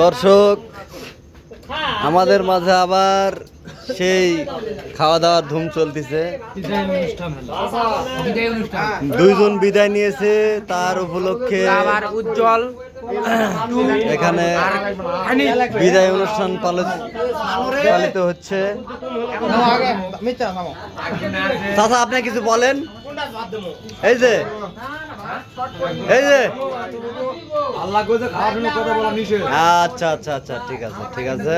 দর্শক, আমাদের মাঝে আবার সেই খাওয়া দাওয়ার ধুম চলতেছে। দুইজন বিদায় নিয়েছে, তার উপলক্ষে উজ্জ্বল এখানে বিদায় অনুষ্ঠান পালিত হচ্ছে। চাচা, আপনি কিছু বলেন। এই যে আচ্ছা আচ্ছা আচ্ছা, ঠিক আছে ঠিক আছে,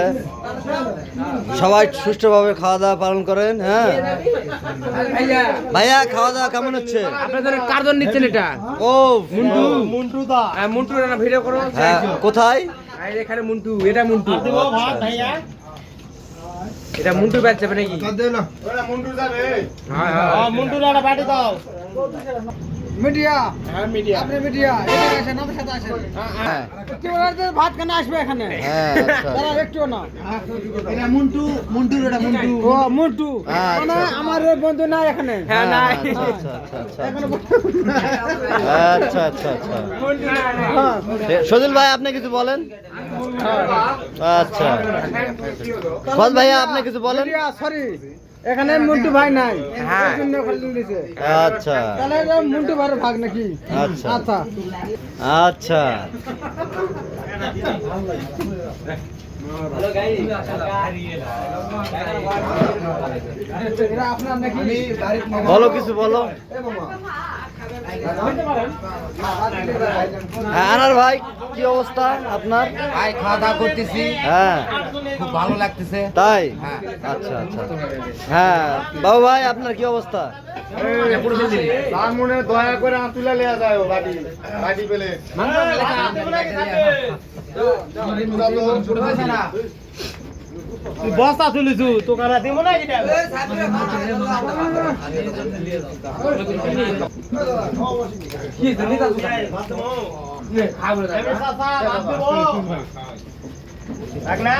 সবাই সুষ্ঠুভাবে খাওয়া দাওয়া পালন করেন। হ্যাঁ ভাইয়া, খাওয়া দাওয়া কেমন হচ্ছে? আপনাদের কার্জন নিচ্ছেন এটা? ও মন্টু দা, মন্টু না ভিডিও করো। কোথায়? এখানে মন্টু, এটা মন্টু ভাইয়া, এটা মন্টু ব্যাচ যাবে নাকি? মন্টু যাবে। হ্যাঁ মন্টু দাদা পাঠিয়ে দাও। মিডিয়া, হ্যাঁ মিডিয়া, আপনি মিডিয়া এখানে আসেন, আমাদের সাথে আসেন। হ্যাঁ কি বলতে ভাত কেন আসবে এখানে? হ্যাঁ তারা একটু না, এটা মন্টু, মন্টুর এটা মন্টু। ও মন্টু, মানে আমার বন্ধু না এখানে। হ্যাঁ নাই। আচ্ছা আচ্ছা আচ্ছা আচ্ছা আচ্ছা আচ্ছা। সজল ভাই, আপনি কিছু বলেন। আচ্ছা ফজ ভাইয়া, আপনি কিছু বলেন। সরি, এখানে মন্টু ভাই নাই। হ্যাঁ আচ্ছা, তাহলে মন্টু ভাইয়ের ভাগ নাকি? আচ্ছা আচ্ছা আচ্ছা। বলো, কিছু বলো। আনার ভাই, কি অবস্থা আপনার? ভাই খাওয়া দাওয়া করতেছি, হ্যাঁ খুব ভালো লাগতেছে। তাই? হ্যাঁ। আচ্ছা আচ্ছা। হ্যাঁ বাবু ভাই, আপনার কি অবস্থা? তার মনে দয়া করে তুলে নেওয়া যায় বাড়ি, বাড়ি পেলে বস্তা তুলিছু তোকারা দিব না এটা। কি জানি তা খাবো না।